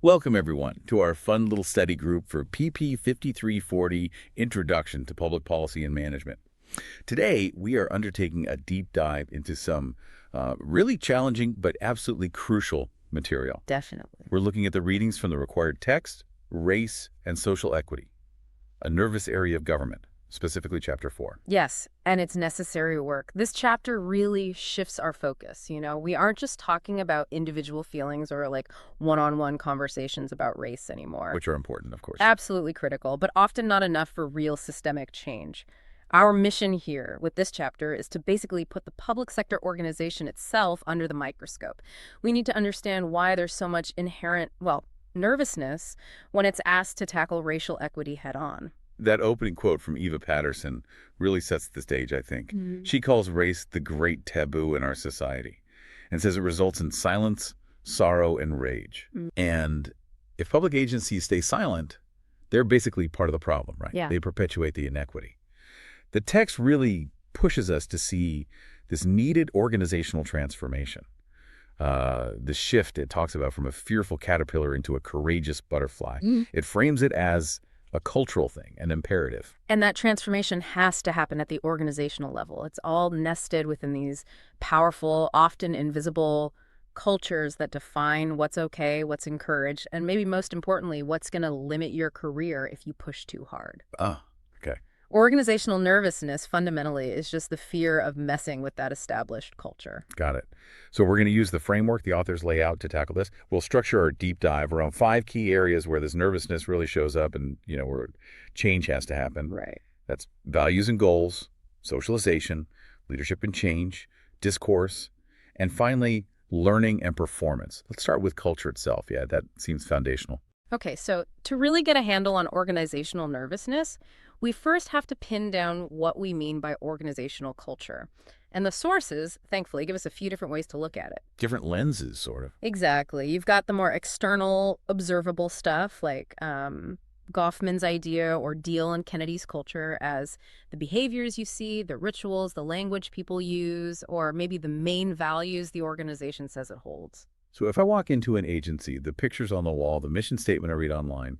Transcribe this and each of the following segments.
Welcome, everyone, to our fun little study group for PP 5340 Introduction to Public Policy and Management. Today, we are undertaking a deep dive into some really challenging but absolutely crucial material. Definitely. We're looking at the readings from the required text, race, and social equity, a nervous area of government, specifically Chapter 4. Yes, and it's necessary work. This chapter really shifts our focus. We aren't just talking about individual feelings or like one-on-one conversations about race anymore. Which are important, of course. Absolutely critical, but often not enough for real systemic change. Our mission here with this chapter is to basically put the public sector organization itself under the microscope. We need to understand why there's so much inherent, nervousness when it's asked to tackle racial equity head on. That opening quote from Eva Patterson really sets the stage, I think. She calls race the great taboo in our society and says it results in silence, sorrow, and rage. And if public agencies stay silent, they're basically part of the problem, right? Yeah. They perpetuate the inequity. The text really pushes us to see this needed organizational transformation. The shift it talks about from a fearful caterpillar into a courageous butterfly. It frames it as a cultural thing, an imperative. And that transformation has to happen at the organizational level. It's all nested within these powerful, often invisible cultures that define what's okay, what's encouraged, and maybe most importantly, what's going to limit your career if you push too hard. Ah, okay. Organizational nervousness, fundamentally, is just the fear of messing with that established culture. Got it. So we're going to use the framework the authors lay out to tackle this. We'll structure our deep dive around 5 key areas where this nervousness really shows up and, where change has to happen. Right. That's values and goals, socialization, leadership and change, discourse, and finally, learning and performance. Let's start with culture itself. Yeah, that seems foundational. Okay, so to really get a handle on organizational nervousness, we first have to pin down what we mean by organizational culture. And the sources, thankfully, give us a few different ways to look at it. Different lenses, sort of. Exactly. You've got the more external, observable stuff like Goffman's idea or Deal and Kennedy's culture as the behaviors you see, the rituals, the language people use, or maybe the main values the organization says it holds. So if I walk into an agency, the pictures on the wall, the mission statement I read online,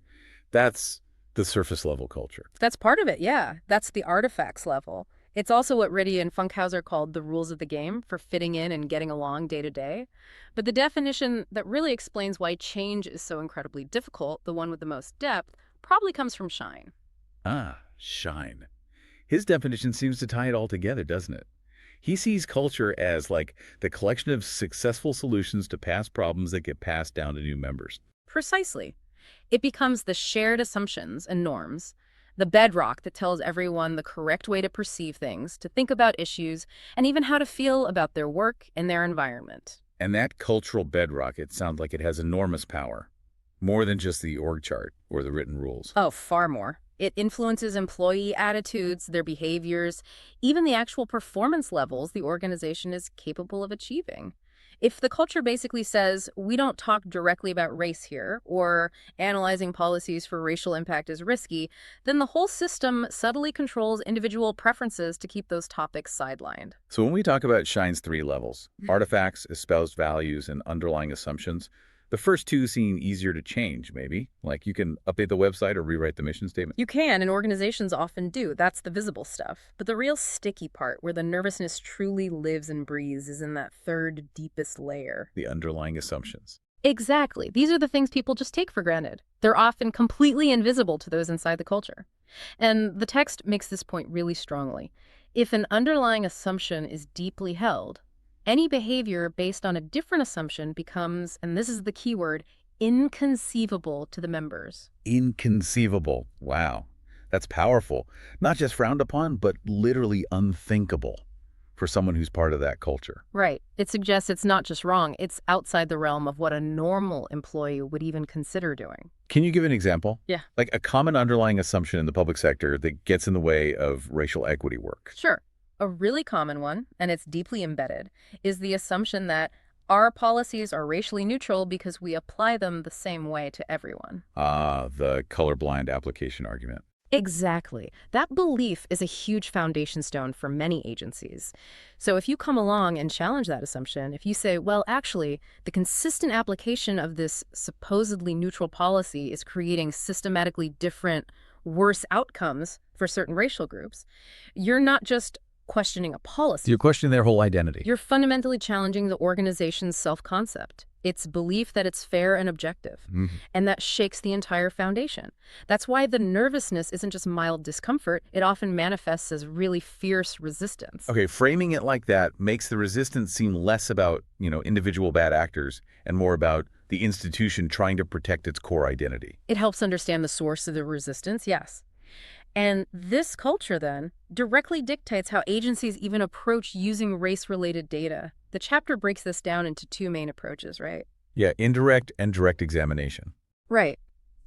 that's the surface level culture. That's part of it, yeah. That's the artifacts level. It's also what Ritty and Funkhauser called the rules of the game for fitting in and getting along day to day. But the definition that really explains why change is so incredibly difficult, the one with the most depth, probably comes from Schein. Ah, Schein. His definition seems to tie it all together, doesn't it? He sees culture as like the collection of successful solutions to past problems that get passed down to new members. Precisely. It becomes the shared assumptions and norms, the bedrock that tells everyone the correct way to perceive things, to think about issues, and even how to feel about their work and their environment. And that cultural bedrock, it sounds like it has enormous power, more than just the org chart or the written rules. Oh, far more. It influences employee attitudes, their behaviors, even the actual performance levels the organization is capable of achieving. If the culture basically says, we don't talk directly about race here, or analyzing policies for racial impact is risky, then the whole system subtly controls individual preferences to keep those topics sidelined. So when we talk about Schein's 3 levels, artifacts, espoused values, and underlying assumptions, the first 2 seem easier to change, maybe. Like you can update the website or rewrite the mission statement. You can, and organizations often do. That's the visible stuff. But the real sticky part, where the nervousness truly lives and breathes, is in that third, deepest layer. The underlying assumptions. Exactly. These are the things people just take for granted. They're often completely invisible to those inside the culture. And the text makes this point really strongly. If an underlying assumption is deeply held, any behavior based on a different assumption becomes, and this is the key word, inconceivable to the members. Inconceivable. Wow. That's powerful. Not just frowned upon, but literally unthinkable for someone who's part of that culture. Right. It suggests it's not just wrong, it's outside the realm of what a normal employee would even consider doing. Can you give an example? Yeah. Like a common underlying assumption in the public sector that gets in the way of racial equity work. Sure. A really common one, and it's deeply embedded, is the assumption that our policies are racially neutral because we apply them the same way to everyone. Ah, the colorblind application argument. Exactly. That belief is a huge foundation stone for many agencies. So if you come along and challenge that assumption, if you say, well, actually, the consistent application of this supposedly neutral policy is creating systematically different, worse outcomes for certain racial groups, you're not just questioning a policy. You're questioning their whole identity. You're fundamentally challenging the organization's self-concept, its belief that it's fair and objective, and that shakes the entire foundation. That's why the nervousness isn't just mild discomfort, it often manifests as really fierce resistance. Okay, framing it like that makes the resistance seem less about, individual bad actors and more about the institution trying to protect its core identity. It helps understand the source of the resistance, yes. And this culture, then, directly dictates how agencies even approach using race-related data. The chapter breaks this down into two main approaches, right? Yeah, indirect and direct examination. Right.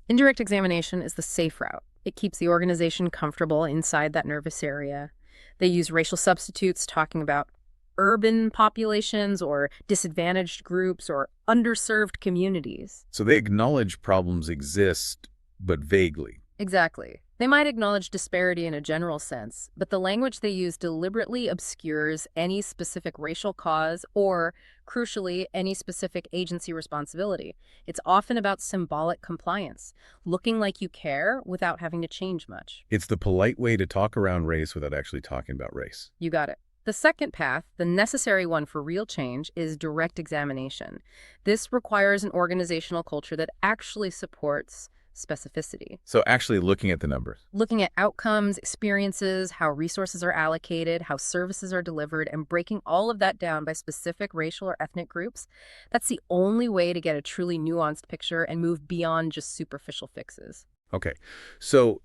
Indirect examination is the safe route. It keeps the organization comfortable inside that nervous area. They use racial substitutes, talking about urban populations or disadvantaged groups or underserved communities. So they acknowledge problems exist, but vaguely. Exactly. They might acknowledge disparity in a general sense, but the language they use deliberately obscures any specific racial cause or, crucially, any specific agency responsibility. It's often about symbolic compliance, looking like you care without having to change much. It's the polite way to talk around race without actually talking about race. You got it. The second path, the necessary one for real change, is direct examination. This requires an organizational culture that actually supports specificity. So actually looking at the numbers. Looking at outcomes, experiences, how resources are allocated, how services are delivered, and breaking all of that down by specific racial or ethnic groups, that's the only way to get a truly nuanced picture and move beyond just superficial fixes. Okay, so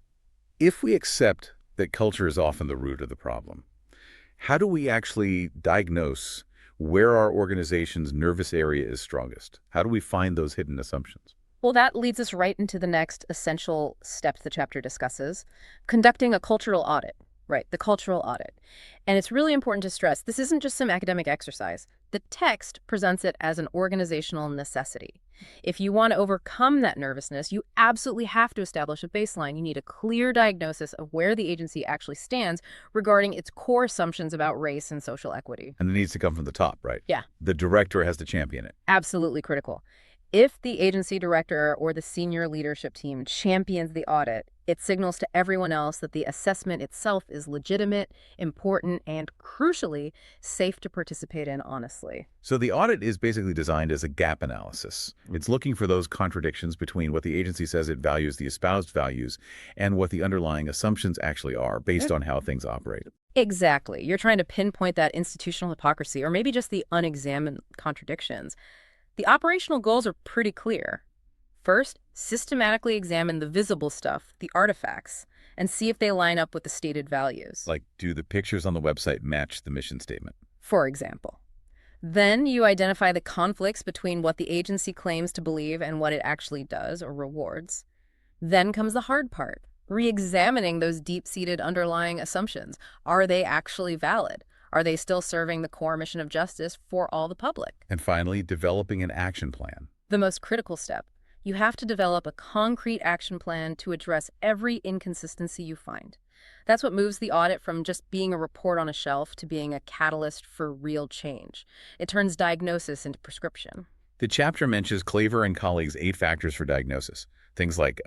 if we accept that culture is often the root of the problem, how do we actually diagnose where our organization's nervous area is strongest? How do we find those hidden assumptions? Well, that leads us right into the next essential step the chapter discusses, conducting a cultural audit, right? The cultural audit. And it's really important to stress, this isn't just some academic exercise. The text presents it as an organizational necessity. If you want to overcome that nervousness, you absolutely have to establish a baseline. You need a clear diagnosis of where the agency actually stands regarding its core assumptions about race and social equity. And it needs to come from the top, right? Yeah. The director has to champion it. Absolutely critical. If the agency director or the senior leadership team champions the audit, it signals to everyone else that the assessment itself is legitimate, important, and crucially, safe to participate in honestly. So the audit is basically designed as a gap analysis. It's looking for those contradictions between what the agency says it values, the espoused values, and what the underlying assumptions actually are based on how things operate. Exactly. You're trying to pinpoint that institutional hypocrisy or maybe just the unexamined contradictions. The operational goals are pretty clear. First, systematically examine the visible stuff, the artifacts, and see if they line up with the stated values. Like, do the pictures on the website match the mission statement? For example. Then you identify the conflicts between what the agency claims to believe and what it actually does or rewards. Then comes the hard part, re-examining those deep-seated underlying assumptions. Are they actually valid? Are they still serving the core mission of justice for all the public? And finally, developing an action plan. The most critical step. You have to develop a concrete action plan to address every inconsistency you find. That's what moves the audit from just being a report on a shelf to being a catalyst for real change. It turns diagnosis into prescription. The chapter mentions Klaver and colleagues' 8 factors for diagnosis. Things like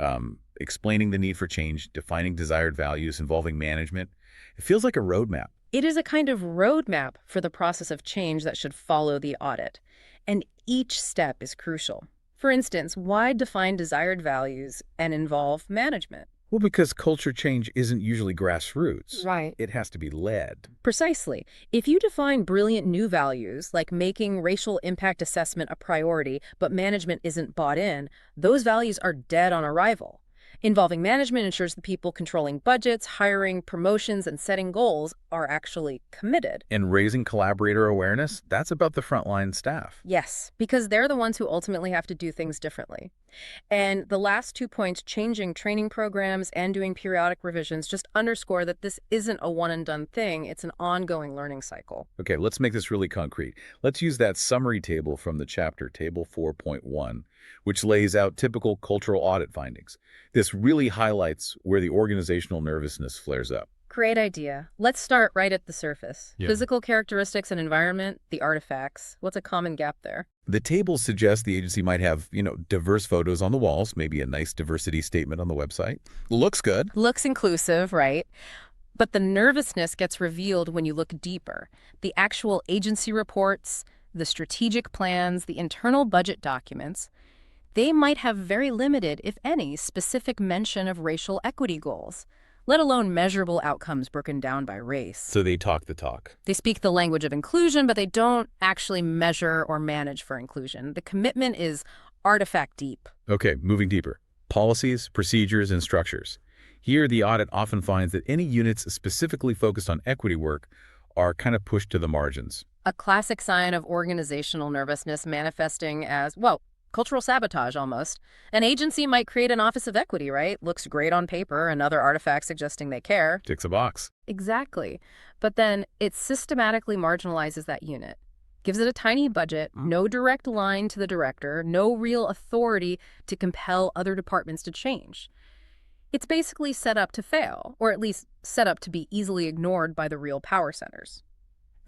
explaining the need for change, defining desired values, involving management. It feels like a roadmap. It is a kind of roadmap for the process of change that should follow the audit. And each step is crucial. For instance, why define desired values and involve management? Well, because culture change isn't usually grassroots. Right. It has to be led. Precisely. If you define brilliant new values, like making racial impact assessment a priority, but management isn't bought in, those values are dead on arrival. Involving management ensures the people controlling budgets, hiring, promotions, and setting goals are actually committed. And raising collaborator awareness, that's about the frontline staff. Yes, because they're the ones who ultimately have to do things differently. And the last 2 points, changing training programs and doing periodic revisions, just underscore that this isn't a one-and-done thing. It's an ongoing learning cycle. Okay, let's make this really concrete. Let's use that summary table from the chapter, Table 4.1. which lays out typical cultural audit findings. This really highlights where the organizational nervousness flares up. Great idea. Let's start right at the surface. Yeah. Physical characteristics and environment, the artifacts. What's a common gap there? The table suggests the agency might have, diverse photos on the walls, maybe a nice diversity statement on the website. Looks good. Looks inclusive, right? But the nervousness gets revealed when you look deeper. The actual agency reports, the strategic plans, the internal budget documents, they might have very limited, if any, specific mention of racial equity goals, let alone measurable outcomes broken down by race. So they talk the talk. They speak the language of inclusion, but they don't actually measure or manage for inclusion. The commitment is artifact deep. Okay, moving deeper. Policies, procedures, and structures. Here, the audit often finds that any units specifically focused on equity work are kind of pushed to the margins. A classic sign of organizational nervousness manifesting as, well, cultural sabotage almost. An agency might create an Office of Equity, right? Looks great on paper, another artifact suggesting they care. Ticks a box. Exactly. But then it systematically marginalizes that unit. Gives it a tiny budget, no direct line to the director, no real authority to compel other departments to change. It's basically set up to fail, or at least set up to be easily ignored by the real power centers.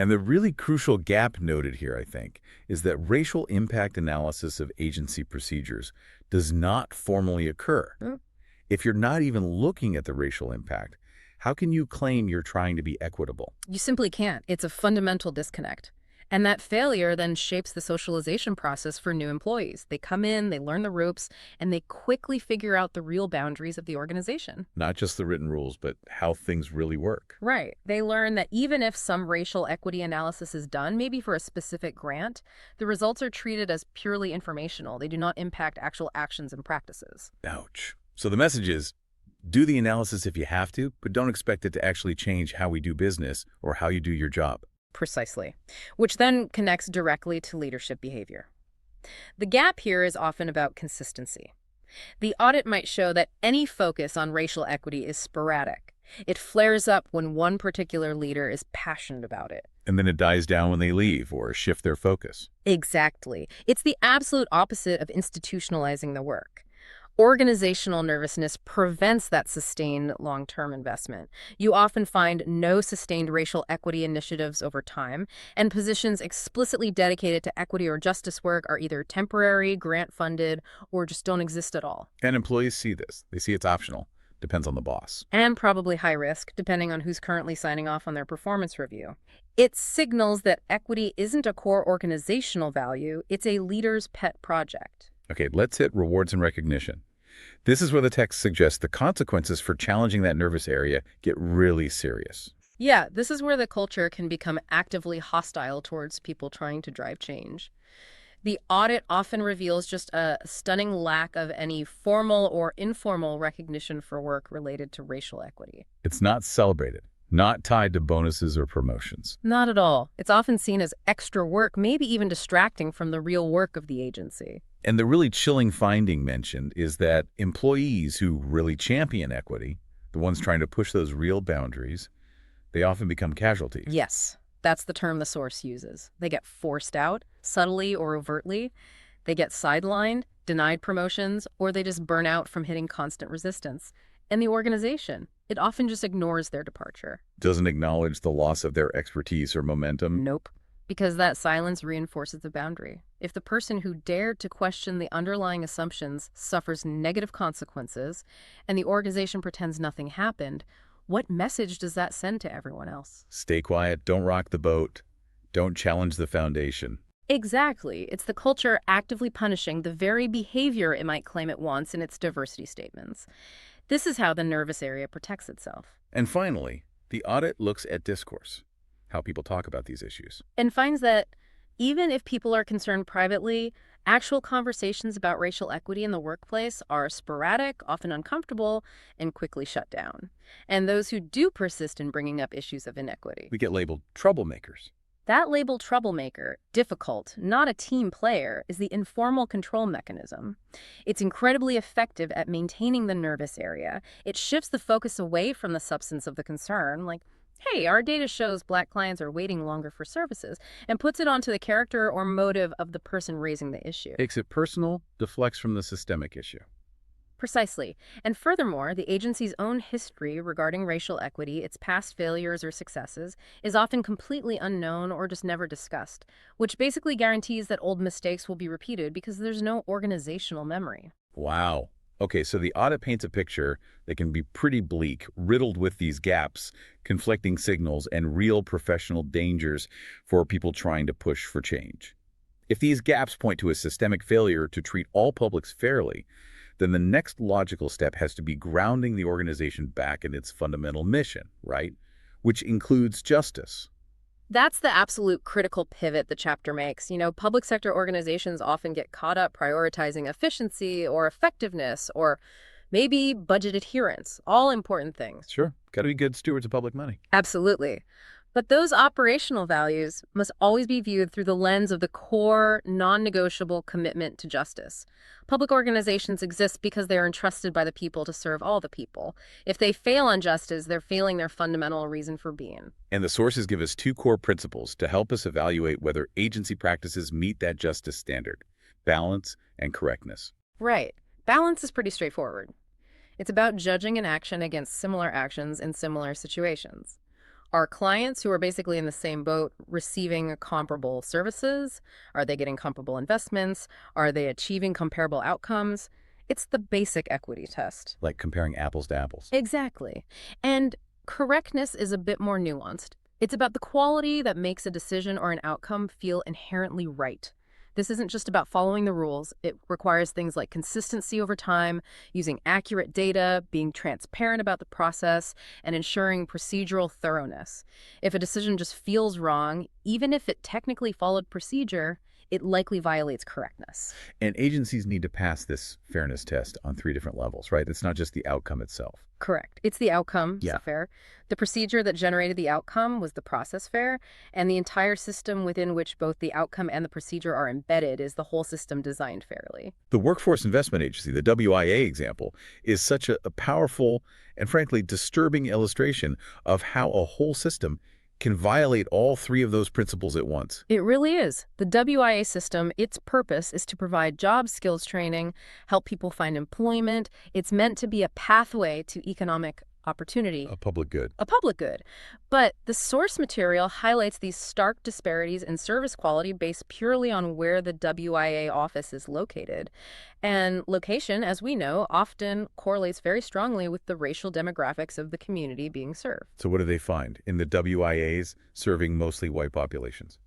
And the really crucial gap noted here, I think, is that racial impact analysis of agency procedures does not formally occur. If you're not even looking at the racial impact, how can you claim you're trying to be equitable? You simply can't. It's a fundamental disconnect. And that failure then shapes the socialization process for new employees. They come in, they learn the ropes, and they quickly figure out the real boundaries of the organization. Not just the written rules, but how things really work. Right. They learn that even if some racial equity analysis is done, maybe for a specific grant, the results are treated as purely informational. They do not impact actual actions and practices. Ouch. So the message is, do the analysis if you have to, but don't expect it to actually change how we do business or how you do your job. Precisely, which then connects directly to leadership behavior. The gap here is often about consistency. The audit might show that any focus on racial equity is sporadic. It flares up when one particular leader is passionate about it. And then it dies down when they leave or shift their focus. Exactly. It's the absolute opposite of institutionalizing the work. Organizational nervousness prevents that sustained long-term investment. You often find no sustained racial equity initiatives over time, and positions explicitly dedicated to equity or justice work are either temporary, grant-funded, or just don't exist at all. And employees see this. They see it's optional. Depends on the boss. And probably high risk, depending on who's currently signing off on their performance review. It signals that equity isn't a core organizational value, it's a leader's pet project. Okay, let's hit rewards and recognition. This is where the text suggests the consequences for challenging that nervous area get really serious. Yeah, this is where the culture can become actively hostile towards people trying to drive change. The audit often reveals just a stunning lack of any formal or informal recognition for work related to racial equity. It's not celebrated, not tied to bonuses or promotions. Not at all. It's often seen as extra work, maybe even distracting from the real work of the agency. And the really chilling finding mentioned is that employees who really champion equity, the ones trying to push those real boundaries, they often become casualties. Yes, that's the term the source uses. They get forced out, subtly or overtly. They get sidelined, denied promotions, or they just burn out from hitting constant resistance. And the organization, it often just ignores their departure. Doesn't acknowledge the loss of their expertise or momentum. Nope. Because that silence reinforces the boundary. If the person who dared to question the underlying assumptions suffers negative consequences, and the organization pretends nothing happened, what message does that send to everyone else? Stay quiet, don't rock the boat, don't challenge the foundation. Exactly. It's the culture actively punishing the very behavior it might claim it wants in its diversity statements. This is how the nervous area protects itself. And finally, the audit looks at discourse, how people talk about these issues. And finds that even if people are concerned privately, actual conversations about racial equity in the workplace are sporadic, often uncomfortable, and quickly shut down. And those who do persist in bringing up issues of inequity, We get labeled troublemakers. that label troublemaker, difficult, not a team player, is the informal control mechanism. It's incredibly effective at maintaining the nervous area. It shifts the focus away from the substance of the concern, like Hey, our data shows Black clients are waiting longer for services, and puts it onto the character or motive of the person raising the issue. Makes it personal, deflects from the systemic issue. Precisely. And furthermore, the agency's own history regarding racial equity, its past failures or successes, is often completely unknown or just never discussed, which basically guarantees that old mistakes will be repeated because there's no organizational memory. Wow. Okay, so the audit paints a picture that can be pretty bleak, riddled with these gaps, conflicting signals, and real professional dangers for people trying to push for change. If these gaps point to a systemic failure to treat all publics fairly, then the next logical step has to be grounding the organization back in its fundamental mission, right? Which includes justice. That's the absolute critical pivot the chapter makes. Public sector organizations often get caught up prioritizing efficiency or effectiveness or maybe budget adherence, all important things. Sure, got to be good stewards of public money. Absolutely. But those operational values must always be viewed through the lens of the core, non-negotiable commitment to justice. Public organizations exist because they are entrusted by the people to serve all the people. If they fail on justice, they're failing their fundamental reason for being. And the sources give us two core principles to help us evaluate whether agency practices meet that justice standard: balance and correctness. Right. Balance is pretty straightforward. It's about judging an action against similar actions in similar situations. Are clients who are basically in the same boat receiving comparable services? Are they getting comparable investments? Are they achieving comparable outcomes? It's the basic equity test. Like comparing apples to apples. Exactly. And correctness is a bit more nuanced. It's about the quality that makes a decision or an outcome feel inherently right. This isn't just about following the rules. It requires things like consistency over time, using accurate data, being transparent about the process, and ensuring procedural thoroughness. If a decision just feels wrong, even if it technically followed procedure, it likely violates correctness. And agencies need to pass this fairness test on three different levels, right? It's not just the outcome itself. Correct. It's the outcome, Yeah. so fair. The procedure that generated the outcome was the process fair, and the entire system within which both the outcome and the procedure are embedded is the whole system designed fairly. The Workforce Investment Agency, the WIA example, is such a powerful and frankly disturbing illustration of how a whole system can violate all three of those principles at once. It really is. The WIA system, its purpose is to provide job skills training, help people find employment. It's meant to be a pathway to economic opportunity. A public good. A public good. But the source material highlights these stark disparities in service quality based purely on where the WIA office is located. And location, as we know, often correlates very strongly with the racial demographics of the community being served. So what do they find in the WIAs serving mostly white populations?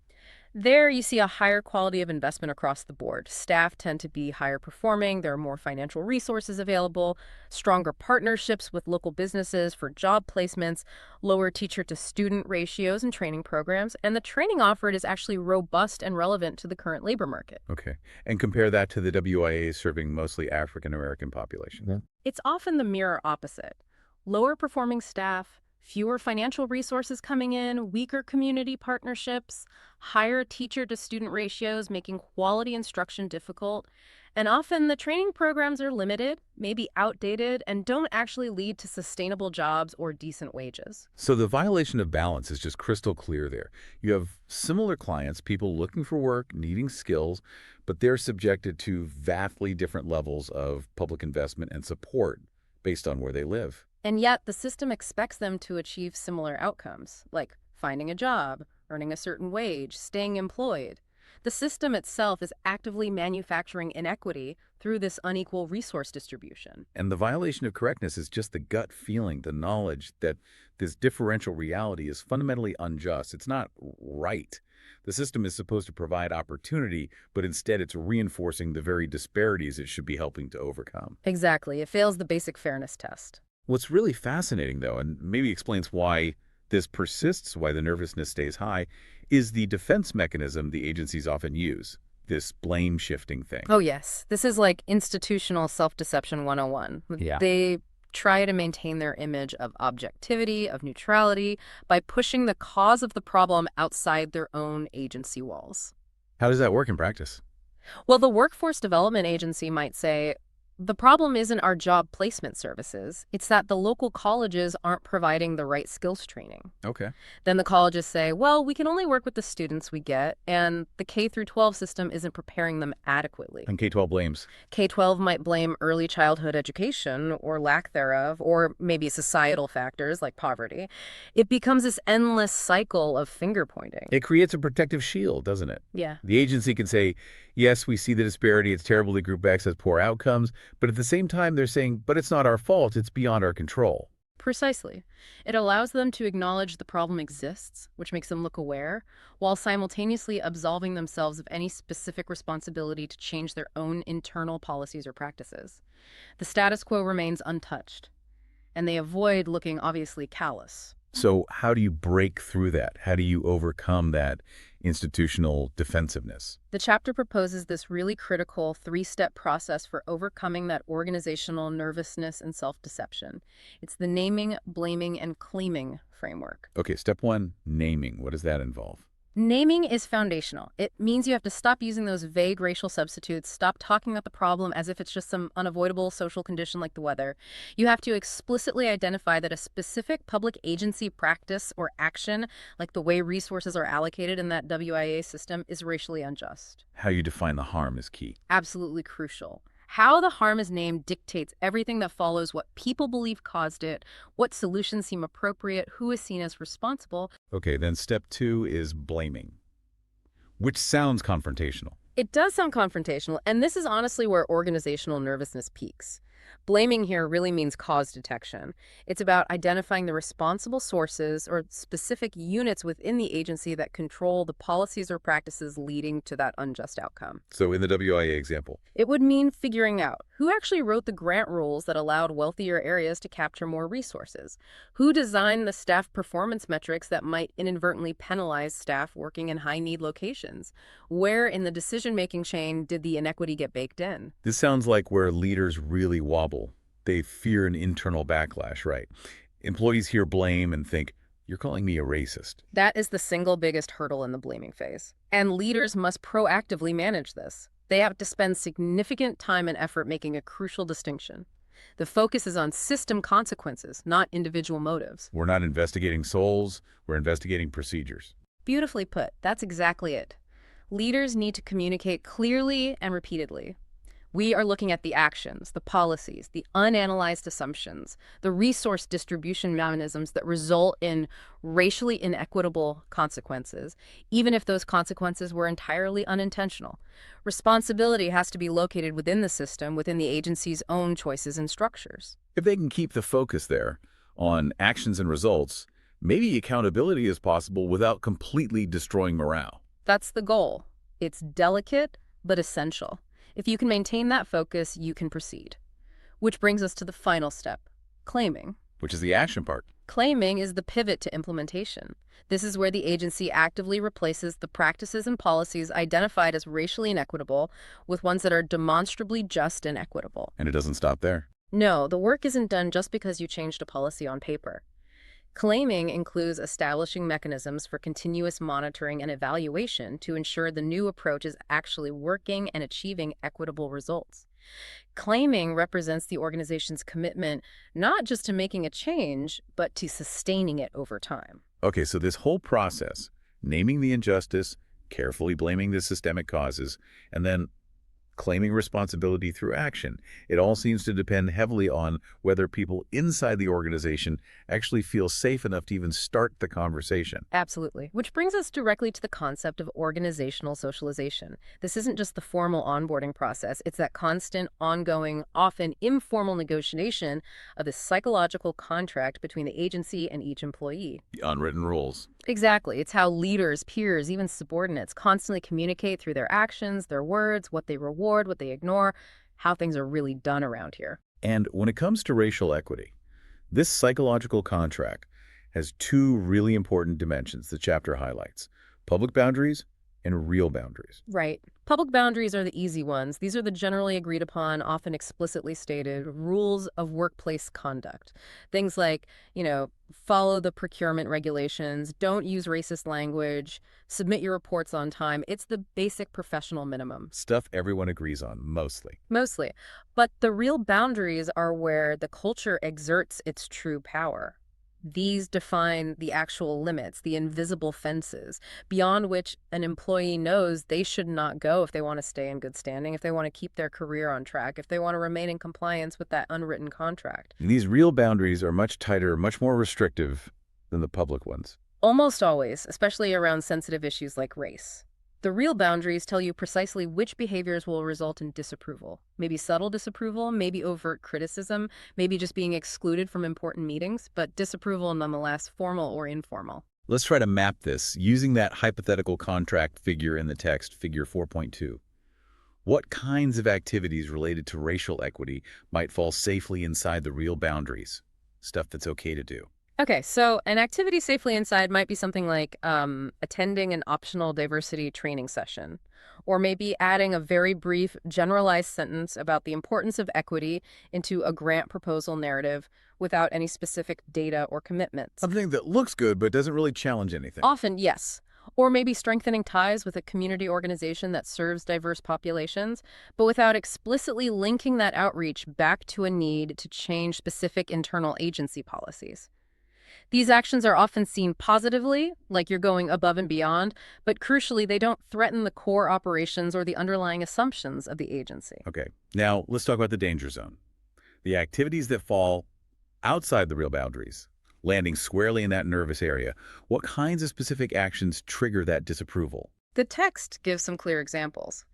There you see a higher quality of investment across the board. Staff tend to be higher performing, there are more financial resources available, stronger partnerships with local businesses for job placements, lower teacher-to-student ratios and training programs, and the training offered is actually robust and relevant to the current labor market. Okay. And compare that to the WIAs serving mostly African American populations. Yeah. It's often the mirror opposite. Lower performing staff, fewer financial resources coming in, weaker community partnerships, higher teacher-to-student ratios making quality instruction difficult, and often the training programs are limited, maybe outdated, and don't actually lead to sustainable jobs or decent wages. So the violation of balance is just crystal clear there. You have similar clients, people looking for work, needing skills, but they're subjected to vastly different levels of public investment and support based on where they live. And yet the system expects them to achieve similar outcomes, like finding a job, earning a certain wage, staying employed. The system itself is actively manufacturing inequity through this unequal resource distribution. And the violation of correctness is just the gut feeling, the knowledge that this differential reality is fundamentally unjust. It's not right. The system is supposed to provide opportunity, but instead it's reinforcing the very disparities it should be helping to overcome. Exactly. It fails the basic fairness test. What's really fascinating, though, and maybe explains why this persists, why the nervousness stays high, is the defense mechanism the agencies often use, this blame-shifting thing. Oh, yes. This is like institutional self-deception 101. Yeah. They try to maintain their image of objectivity, of neutrality, by pushing the cause of the problem outside their own agency walls. How does that work in practice? Well, the Workforce Development Agency might say, The problem isn't our job placement services. It's that the local colleges aren't providing the right skills training. Okay. Then the colleges say, well, we can only work with the students we get, and the K through 12 system isn't preparing them adequately. And K-12 blames. K-12 might blame early childhood education or lack thereof, or maybe societal factors like poverty. It becomes this endless cycle of finger pointing. It creates a protective shield, doesn't it? Yeah. The agency can say, yes, we see the disparity, it's terrible that Group X has poor outcomes, but at the same time they're saying, but it's not our fault, it's beyond our control. Precisely. It allows them to acknowledge the problem exists, which makes them look aware, while simultaneously absolving themselves of any specific responsibility to change their own internal policies or practices. The status quo remains untouched, and they avoid looking obviously callous. So how do you break through that? How do you overcome that institutional defensiveness? The chapter proposes this really critical three-step process for overcoming that organizational nervousness and self-deception. It's the naming, blaming, and claiming framework. Okay, step one, naming. What does that involve? Naming is foundational. It means you have to stop using those vague racial substitutes, stop talking about the problem as if it's just some unavoidable social condition like the weather. You have to explicitly identify that a specific public agency practice or action, like the way resources are allocated in that WIA system, is racially unjust. How you define the harm is key. Absolutely crucial. How the harm is named dictates everything that follows: what people believe caused it, what solutions seem appropriate, who is seen as responsible. Okay, then step two is blaming, which sounds confrontational. It does sound confrontational, and this is honestly where organizational nervousness peaks. Blaming here really means cause detection. It's about identifying the responsible sources or specific units within the agency that control the policies or practices leading to that unjust outcome. So in the WIA example, It would mean figuring out who actually wrote the grant rules that allowed wealthier areas to capture more resources, who designed the staff performance metrics that might inadvertently penalize staff working in high-need locations, where in the decision-making chain did the inequity get baked in. this sounds like where leaders really wobble. They fear an internal backlash, right? Employees hear blame and think, you're calling me a racist. That is the single biggest hurdle in the blaming phase. And leaders must proactively manage this. They have to spend significant time and effort making a crucial distinction. The focus is on system consequences, not individual motives. We're not investigating souls, we're investigating procedures. Beautifully put. That's exactly it. Leaders need to communicate clearly and repeatedly. We are looking at the actions, the policies, the unanalyzed assumptions, the resource distribution mechanisms that result in racially inequitable consequences, even if those consequences were entirely unintentional. Responsibility has to be located within the system, within the agency's own choices and structures. If they can keep the focus there on actions and results, maybe accountability is possible without completely destroying morale. That's the goal. It's delicate, but essential. If you can maintain that focus, you can proceed. Which brings us to the final step, claiming. Which is the action part. Claiming is the pivot to implementation. This is where the agency actively replaces the practices and policies identified as racially inequitable with ones that are demonstrably just and equitable. And it doesn't stop there. No, the work isn't done just because you changed a policy on paper. Claiming includes establishing mechanisms for continuous monitoring and evaluation to ensure the new approach is actually working and achieving equitable results. Claiming represents the organization's commitment not just to making a change, but to sustaining it over time. Okay, so this whole process, naming the injustice, carefully blaming the systemic causes, and then claiming responsibility through action. It all seems to depend heavily on whether people inside the organization actually feel safe enough to even start the conversation. Absolutely. Which brings us directly to the concept of organizational socialization. This isn't just the formal onboarding process. It's that constant, ongoing, often informal negotiation of the psychological contract between the agency and each employee. The unwritten rules. Exactly. It's how leaders, peers, even subordinates constantly communicate through their actions, their words, what they reward, what they ignore, how things are really done around here. And when it comes to racial equity, this psychological contract has two really important dimensions the chapter highlights: public boundaries and real boundaries. Right. Public boundaries are the easy ones. These are the generally agreed upon, often explicitly stated rules of workplace conduct. Things like, follow the procurement regulations, don't use racist language, submit your reports on time. It's the basic professional minimum. Stuff everyone agrees on, mostly. Mostly. But the real boundaries are where the culture exerts its true power. These define the actual limits, the invisible fences, beyond which an employee knows they should not go if they want to stay in good standing, if they want to keep their career on track, if they want to remain in compliance with that unwritten contract. And these real boundaries are much tighter, much more restrictive than the public ones. Almost always, especially around sensitive issues like race. The real boundaries tell you precisely which behaviors will result in disapproval. Maybe subtle disapproval, maybe overt criticism, maybe just being excluded from important meetings, but disapproval nonetheless, formal or informal. Let's try to map this using that hypothetical contract figure in the text, figure 4.2. What kinds of activities related to racial equity might fall safely inside the real boundaries? Stuff that's okay to do. Okay, so an activity safely inside might be something like attending an optional diversity training session, or maybe adding a very brief, generalized sentence about the importance of equity into a grant proposal narrative without any specific data or commitments. Something that looks good but doesn't really challenge anything. Often, yes. Or maybe strengthening ties with a community organization that serves diverse populations, but without explicitly linking that outreach back to a need to change specific internal agency policies. These actions are often seen positively, like you're going above and beyond, but crucially, they don't threaten the core operations or the underlying assumptions of the agency. Okay, now let's talk about the danger zone. The activities that fall outside the real boundaries, landing squarely in that nervous area. What kinds of specific actions trigger that disapproval? The text gives some clear examples.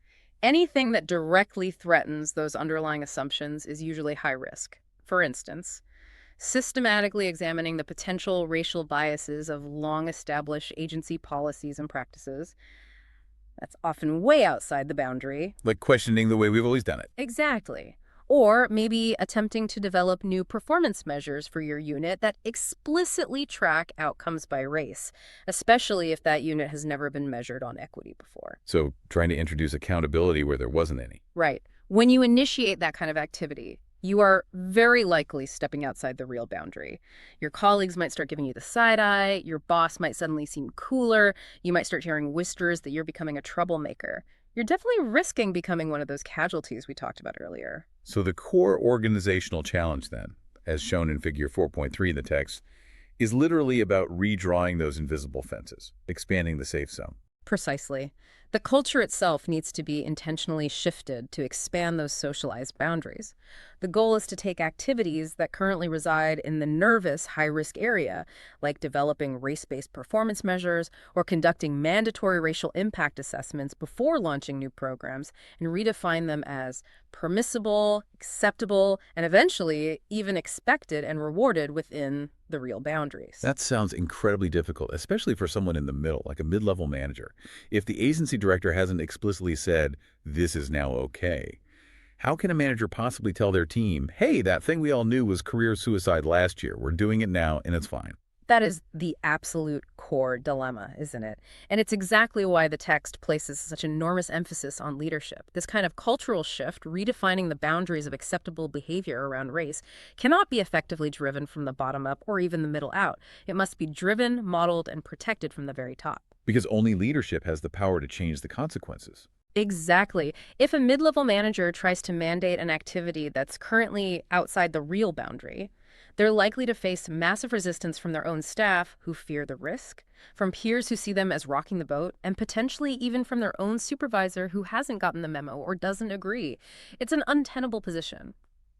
Anything that directly threatens those underlying assumptions is usually high risk. For instance, systematically examining the potential racial biases of long-established agency policies and practices. That's often way outside the boundary. Like questioning the way we've always done it. Exactly. Or maybe attempting to develop new performance measures for your unit that explicitly track outcomes by race, especially if that unit has never been measured on equity before. So trying to introduce accountability where there wasn't any. Right. When you initiate that kind of activity, you are very likely stepping outside the real boundary. Your colleagues might start giving you the side eye, your boss might suddenly seem cooler, you might start hearing whispers that you're becoming a troublemaker. You're definitely risking becoming one of those casualties we talked about earlier. So the core organizational challenge then, as shown in figure 4.3 in the text, is literally about redrawing those invisible fences, expanding the safe zone. Precisely. The culture itself needs to be intentionally shifted to expand those socialized boundaries. The goal is to take activities that currently reside in the nervous, high-risk area, like developing race-based performance measures or conducting mandatory racial impact assessments before launching new programs, and redefine them as permissible, acceptable, and eventually even expected and rewarded within the real boundaries. That sounds incredibly difficult, especially for someone in the middle, like a mid-level manager. If the agency director hasn't explicitly said, this is now okay, how can a manager possibly tell their team, hey, that thing we all knew was career suicide last year, we're doing it now and it's fine? That is the absolute core dilemma, isn't it? And it's exactly why the text places such enormous emphasis on leadership. This kind of cultural shift, redefining the boundaries of acceptable behavior around race, cannot be effectively driven from the bottom up or even the middle out. It must be driven, modeled, and protected from the very top. Because only leadership has the power to change the consequences. Exactly. If a mid-level manager tries to mandate an activity that's currently outside the real boundary, they're likely to face massive resistance from their own staff who fear the risk, from peers who see them as rocking the boat, and potentially even from their own supervisor who hasn't gotten the memo or doesn't agree. It's an untenable position.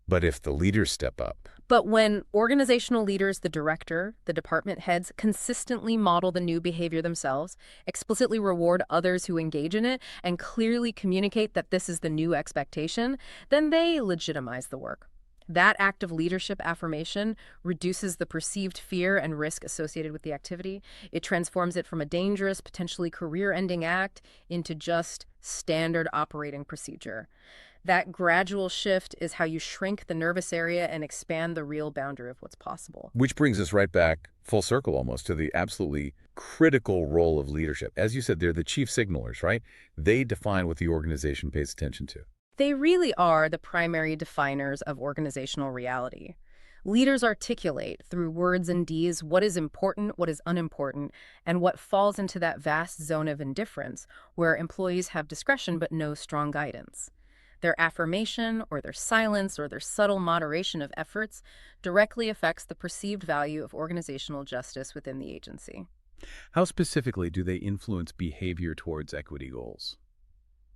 But if the leaders step up? But when organizational leaders, the director, the department heads, consistently model the new behavior themselves, explicitly reward others who engage in it, and clearly communicate that this is the new expectation, then they legitimize the work. That act of leadership affirmation reduces the perceived fear and risk associated with the activity. It transforms it from a dangerous, potentially career-ending act into just standard operating procedure. That gradual shift is how you shrink the nervous area and expand the real boundary of what's possible. Which brings us right back, full circle almost, to the absolutely critical role of leadership. As you said, they're the chief signalers, right? They define what the organization pays attention to. They really are the primary definers of organizational reality. Leaders articulate through words and deeds what is important, what is unimportant, and what falls into that vast zone of indifference where employees have discretion but no strong guidance. Their affirmation or their silence or their subtle moderation of efforts directly affects the perceived value of organizational justice within the agency. How specifically do they influence behavior towards equity goals?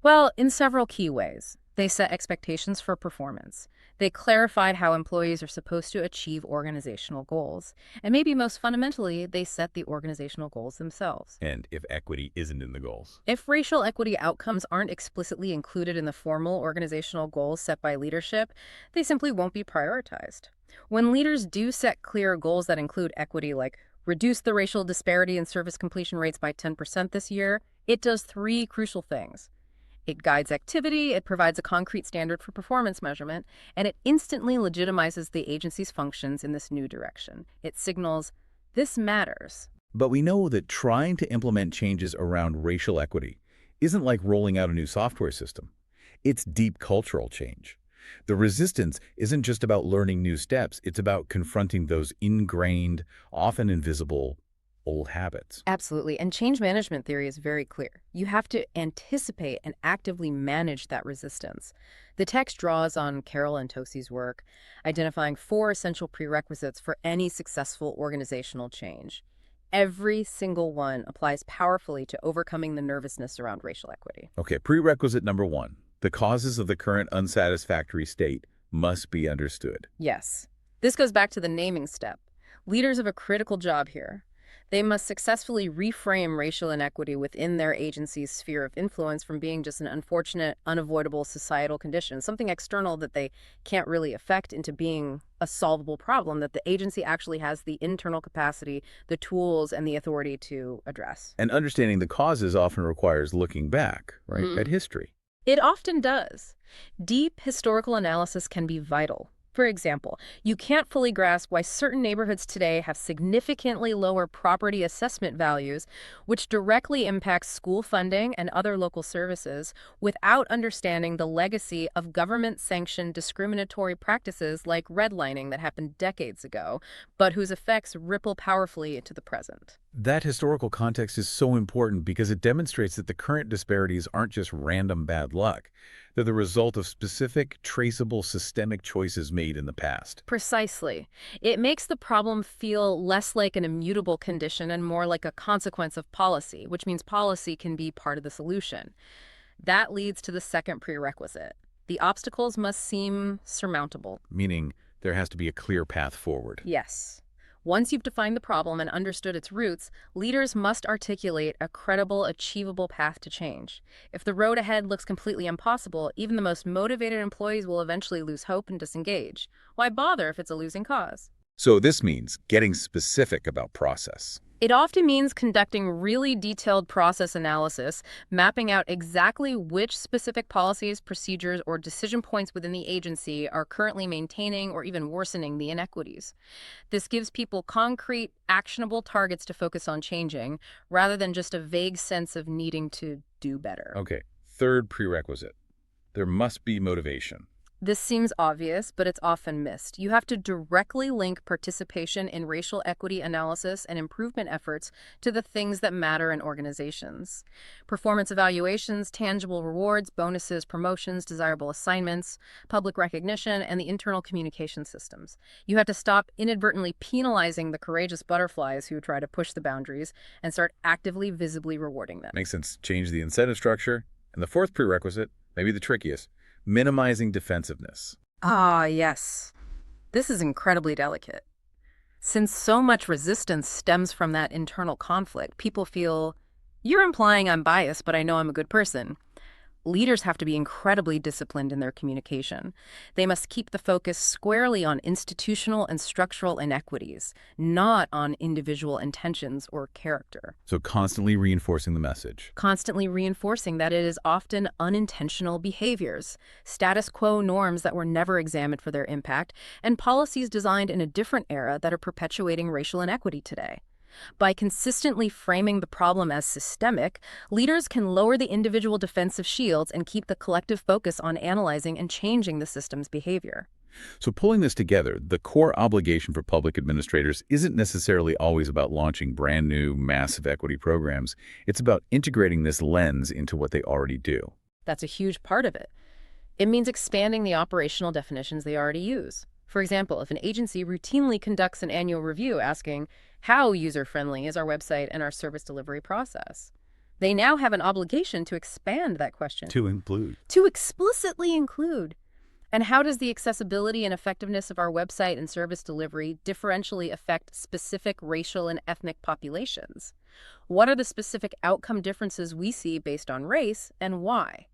Well, in several key ways. They set expectations for performance. They clarified how employees are supposed to achieve organizational goals. And maybe most fundamentally, they set the organizational goals themselves. And if equity isn't in the goals? If racial equity outcomes aren't explicitly included in the formal organizational goals set by leadership, they simply won't be prioritized. When leaders do set clear goals that include equity, like reduce the racial disparity in service completion rates by 10% this year, it does three crucial things. It guides activity, it provides a concrete standard for performance measurement, and it instantly legitimizes the agency's functions in this new direction. It signals, this matters. But we know that trying to implement changes around racial equity isn't like rolling out a new software system. It's deep cultural change. The resistance isn't just about learning new steps, it's about confronting those ingrained, often invisible, old habits. Absolutely. And change management theory is very clear. You have to anticipate and actively manage that resistance. The text draws on Carroll and Tosi's work, identifying 4 essential prerequisites for any successful organizational change. Every single one applies powerfully to overcoming the nervousness around racial equity. Okay, prerequisite number 1. The causes of the current unsatisfactory state must be understood. Yes. This goes back to the naming step. Leaders have a critical job here. They must successfully reframe racial inequity within their agency's sphere of influence from being just an unfortunate, unavoidable societal condition, something external that they can't really affect, into being a solvable problem that the agency actually has the internal capacity, the tools, and the authority to address. And understanding the causes often requires looking back, right, at history. It often does. Deep historical analysis can be vital. For example, you can't fully grasp why certain neighborhoods today have significantly lower property assessment values, which directly impacts school funding and other local services, without understanding the legacy of government-sanctioned discriminatory practices like redlining that happened decades ago, but whose effects ripple powerfully into the present. That historical context is so important because it demonstrates that the current disparities aren't just random bad luck. They're the result of specific, traceable, systemic choices made in the past. Precisely. It makes the problem feel less like an immutable condition and more like a consequence of policy, which means policy can be part of the solution. That leads to the second prerequisite. The obstacles must seem surmountable. Meaning there has to be a clear path forward. Yes. Once you've defined the problem and understood its roots, leaders must articulate a credible, achievable path to change. If the road ahead looks completely impossible, even the most motivated employees will eventually lose hope and disengage. Why bother if it's a losing cause? So this means getting specific about process. It often means conducting really detailed process analysis, mapping out exactly which specific policies, procedures, or decision points within the agency are currently maintaining or even worsening the inequities. This gives people concrete, actionable targets to focus on changing, rather than just a vague sense of needing to do better. Okay, third prerequisite. There must be motivation. This seems obvious, but it's often missed. You have to directly link participation in racial equity analysis and improvement efforts to the things that matter in organizations. Performance evaluations, tangible rewards, bonuses, promotions, desirable assignments, public recognition, and the internal communication systems. You have to stop inadvertently penalizing the courageous butterflies who try to push the boundaries and start actively, visibly rewarding them. Makes sense. Change the incentive structure. And the fourth prerequisite, maybe the trickiest, minimizing defensiveness. Ah, yes. This is incredibly delicate. Since so much resistance stems from that internal conflict, people feel, you're implying I'm biased, but I know I'm a good person. Leaders have to be incredibly disciplined in their communication. They must keep the focus squarely on institutional and structural inequities, not on individual intentions or character. So constantly reinforcing the message. Constantly reinforcing that it is often unintentional behaviors, status quo norms that were never examined for their impact, and policies designed in a different era that are perpetuating racial inequity today. By consistently framing the problem as systemic, leaders can lower the individual defensive shields and keep the collective focus on analyzing and changing the system's behavior. So pulling this together, the core obligation for public administrators isn't necessarily always about launching brand new, massive equity programs. It's about integrating this lens into what they already do. That's a huge part of it. It means expanding the operational definitions they already use. For example, if an agency routinely conducts an annual review asking, how user-friendly is our website and our service delivery process? They now have an obligation to expand that question. To include. To explicitly include. And how does the accessibility and effectiveness of our website and service delivery differentially affect specific racial and ethnic populations? What are the specific outcome differences we see based on race, and why?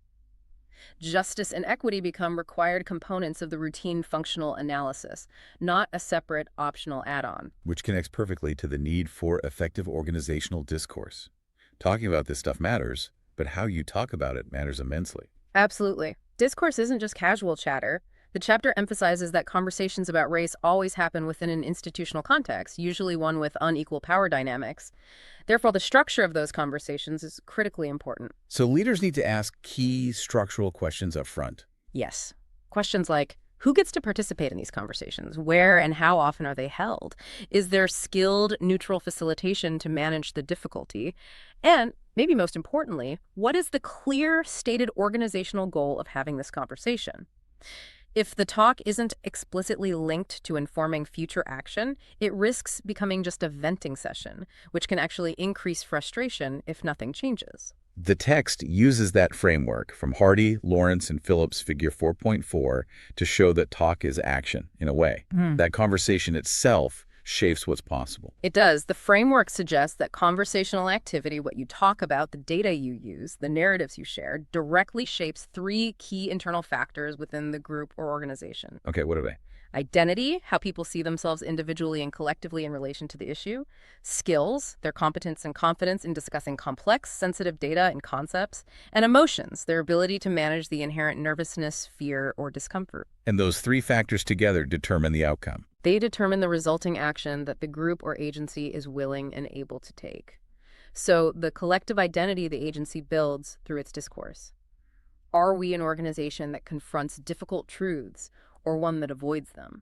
Justice and equity become required components of the routine functional analysis, not a separate optional add-on. Which connects perfectly to the need for effective organizational discourse. Talking about this stuff matters, but how you talk about it matters immensely. Absolutely. Discourse isn't just casual chatter. The chapter emphasizes that conversations about race always happen within an institutional context, usually one with unequal power dynamics. Therefore, the structure of those conversations is critically important. So leaders need to ask key structural questions up front. Yes. Questions like, who gets to participate in these conversations? Where and how often are they held? Is there skilled, neutral facilitation to manage the difficulty? And, maybe most importantly, what is the clear, stated organizational goal of having this conversation? If the talk isn't explicitly linked to informing future action, it risks becoming just a venting session, which can actually increase frustration if nothing changes. The text uses that framework from Hardy, Lawrence, and Phillips' Figure 4.4 to show that talk is action, in a way. That conversation itself shapes what's possible. It does. The framework suggests that conversational activity, what you talk about, the data you use, the narratives you share, directly shapes three key internal factors within the group or organization. Okay, what are they? Identity, how people see themselves individually and collectively in relation to the issue. Skills, their competence and confidence in discussing complex, sensitive data and concepts. And emotions, their ability to manage the inherent nervousness, fear, or discomfort. And those three factors together determine the outcome. They determine the resulting action that the group or agency is willing and able to take. So the collective identity the agency builds through its discourse. Are we an organization that confronts difficult truths or one that avoids them?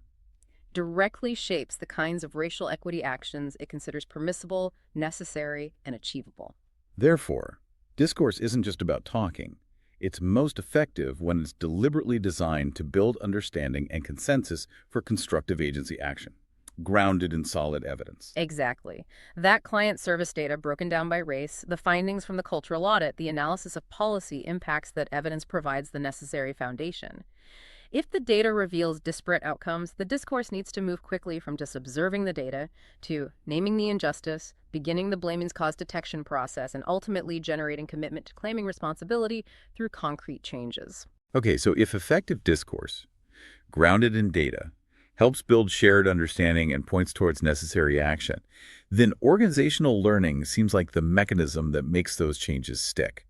Directly shapes the kinds of racial equity actions it considers permissible, necessary, and achievable. Therefore, discourse isn't just about talking. It's most effective when it's deliberately designed to build understanding and consensus for constructive agency action, grounded in solid evidence. Exactly. That client service data broken down by race, the findings from the cultural audit, the analysis of policy impacts that evidence provides the necessary foundation. If the data reveals disparate outcomes, the discourse needs to move quickly from just observing the data to naming the injustice, beginning the blame and cause detection process, and ultimately generating commitment to claiming responsibility through concrete changes. Okay, so if effective discourse, grounded in data, helps build shared understanding and points towards necessary action, then organizational learning seems like the mechanism that makes those changes stick.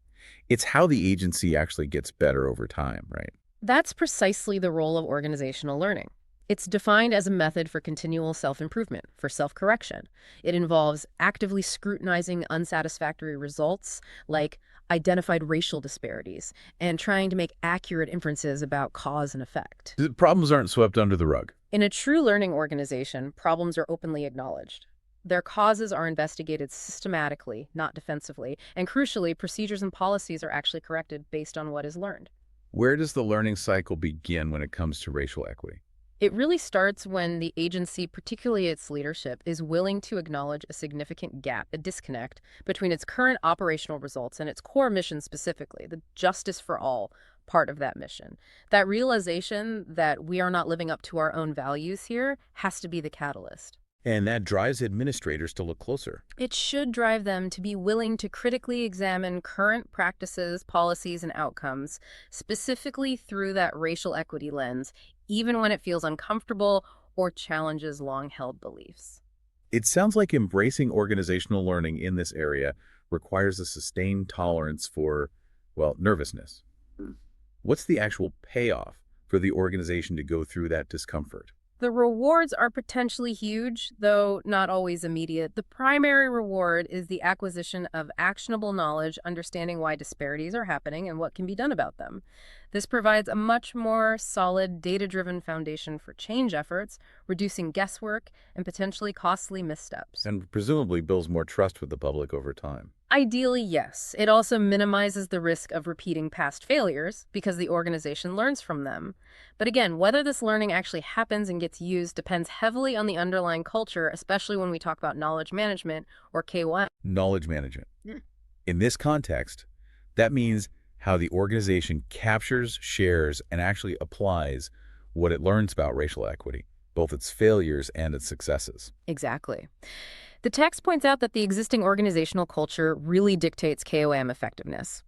It's how the agency actually gets better over time, right? That's precisely the role of organizational learning. It's defined as a method for continual self-improvement, for self-correction. It involves actively scrutinizing unsatisfactory results, like identified racial disparities, and trying to make accurate inferences about cause and effect. Problems aren't swept under the rug. In a true learning organization, problems are openly acknowledged. Their causes are investigated systematically, not defensively, and crucially, procedures and policies are actually corrected based on what is learned. Where does the learning cycle begin when it comes to racial equity? It really starts when the agency, particularly its leadership, is willing to acknowledge a significant gap, a disconnect, between its current operational results and its core mission specifically, the justice for all part of that mission. That realization that we are not living up to our own values here has to be the catalyst. And that drives administrators to look closer. It should drive them to be willing to critically examine current practices, policies, and outcomes, specifically through that racial equity lens, even when it feels uncomfortable or challenges long-held beliefs. It sounds like embracing organizational learning in this area requires a sustained tolerance for, well, nervousness. What's the actual payoff for the organization to go through that discomfort? The rewards are potentially huge, though not always immediate. The primary reward is the acquisition of actionable knowledge, understanding why disparities are happening and what can be done about them. This provides a much more solid, data-driven foundation for change efforts, reducing guesswork and potentially costly missteps. And presumably builds more trust with the public over time. Ideally, yes. It also minimizes the risk of repeating past failures because the organization learns from them. But again, whether this learning actually happens and gets used depends heavily on the underlying culture, especially when we talk about knowledge management or K1. Knowledge management. In this context, that means how the organization captures, shares, and actually applies what it learns about racial equity, both its failures and its successes. Exactly. The text points out that the existing organizational culture really dictates KOM effectiveness.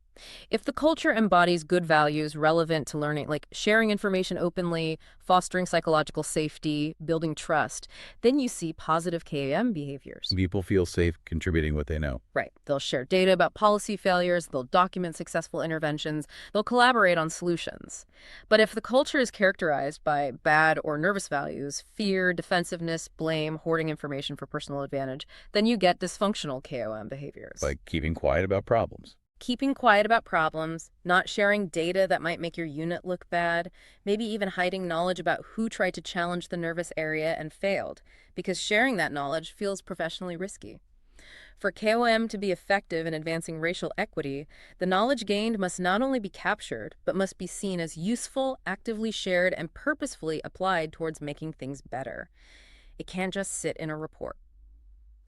If the culture embodies good values relevant to learning, like sharing information openly, fostering psychological safety, building trust, then you see positive KOM behaviors. People feel safe contributing what they know. Right. They'll share data about policy failures, they'll document successful interventions, they'll collaborate on solutions. But if the culture is characterized by bad or nervous values, fear, defensiveness, blame, hoarding information for personal advantage, then you get dysfunctional KOM behaviors. Like keeping quiet about problems. Keeping quiet about problems, not sharing data that might make your unit look bad, maybe even hiding knowledge about who tried to challenge the nervous area and failed, because sharing that knowledge feels professionally risky. For KOM to be effective in advancing racial equity, the knowledge gained must not only be captured, but must be seen as useful, actively shared, and purposefully applied towards making things better. It can't just sit in a report.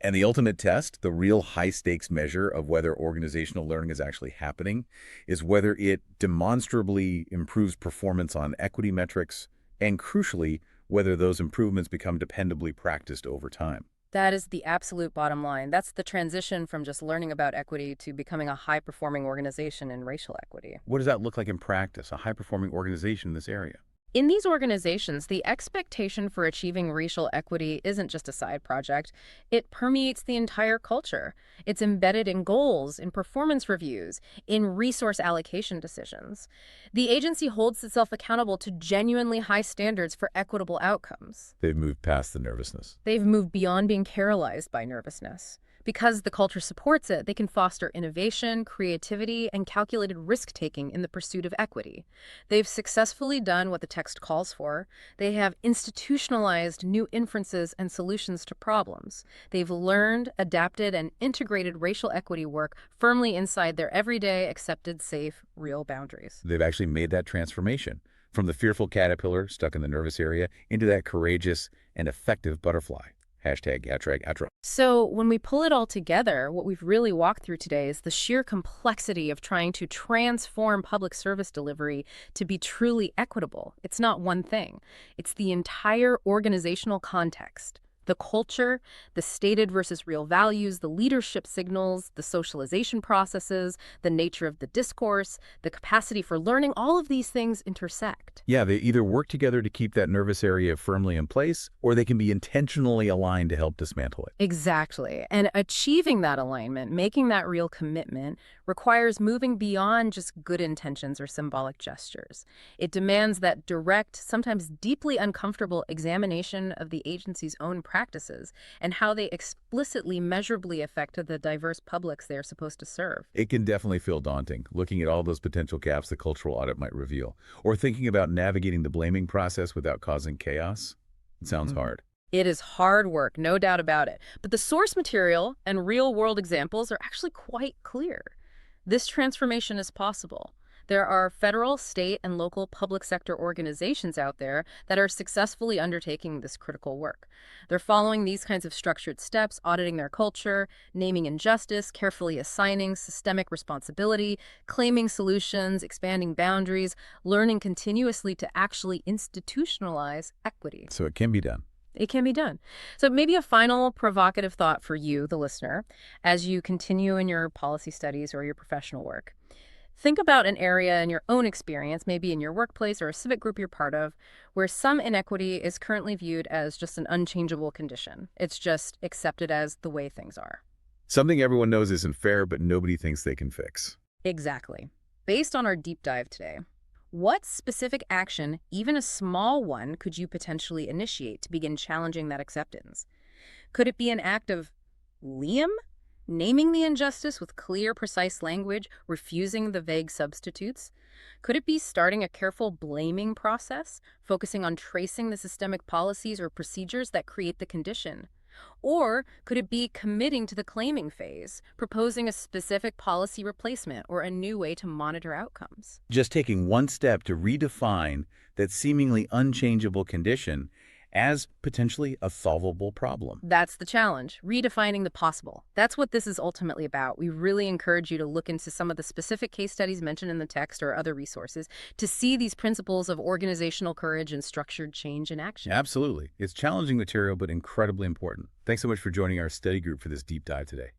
And the ultimate test, the real high-stakes measure of whether organizational learning is actually happening, is whether it demonstrably improves performance on equity metrics, and crucially, whether those improvements become dependably practiced over time. That is the absolute bottom line. That's the transition from just learning about equity to becoming a high-performing organization in racial equity. What does that look like in practice, a high-performing organization in this area? In these organizations, the expectation for achieving racial equity isn't just a side project. It permeates the entire culture. It's embedded in goals, in performance reviews, in resource allocation decisions. The agency holds itself accountable to genuinely high standards for equitable outcomes. They've moved past the nervousness. They've moved beyond being paralyzed by nervousness. Because the culture supports it, they can foster innovation, creativity, and calculated risk-taking in the pursuit of equity. They've successfully done what the text calls for. They have institutionalized new inferences and solutions to problems. They've learned, adapted, and integrated racial equity work firmly inside their everyday, accepted, safe, real boundaries. They've actually made that transformation from the fearful caterpillar stuck in the nervous area into that courageous and effective butterfly. #outro. So when we pull it all together, what we've really walked through today is the sheer complexity of trying to transform public service delivery to be truly equitable. It's not one thing. It's the entire organizational context. The culture, the stated versus real values, the leadership signals, the socialization processes, the nature of the discourse, the capacity for learning, all of these things intersect. Yeah, they either work together to keep that nervous area firmly in place, or they can be intentionally aligned to help dismantle it. Exactly. And achieving that alignment, making that real commitment, requires moving beyond just good intentions or symbolic gestures. It demands that direct, sometimes deeply uncomfortable examination of the agency's own practices and how they explicitly, measurably affect the diverse publics they're supposed to serve. It can definitely feel daunting, looking at all those potential gaps the cultural audit might reveal, or thinking about navigating the blaming process without causing chaos. It sounds hard. It is hard work, no doubt about it. But the source material and real-world examples are actually quite clear. This transformation is possible. There are federal, state, and local public sector organizations out there that are successfully undertaking this critical work. They're following these kinds of structured steps, auditing their culture, naming injustice, carefully assigning systemic responsibility, claiming solutions, expanding boundaries, learning continuously to actually institutionalize equity. So it can be done. It can be done. So maybe a final provocative thought for you, the listener, as you continue in your policy studies or your professional work. Think about an area in your own experience, maybe in your workplace or a civic group you're part of, where some inequity is currently viewed as just an unchangeable condition. It's just accepted as the way things are. Something everyone knows isn't fair, but nobody thinks they can fix. Exactly. Based on our deep dive today, what specific action, even a small one, could you potentially initiate to begin challenging that acceptance? Could it be an act of Liam? Naming the injustice with clear, precise language, refusing the vague substitutes? Could it be starting a careful blaming process, focusing on tracing the systemic policies or procedures that create the condition? Or could it be committing to the claiming phase, proposing a specific policy replacement or a new way to monitor outcomes? Just taking one step to redefine that seemingly unchangeable condition as potentially a solvable problem. That's the challenge, redefining the possible. That's what this is ultimately about. We really encourage you to look into some of the specific case studies mentioned in the text or other resources to see these principles of organizational courage and structured change in action. Absolutely. It's challenging material, but incredibly important. Thanks so much for joining our study group for this deep dive today.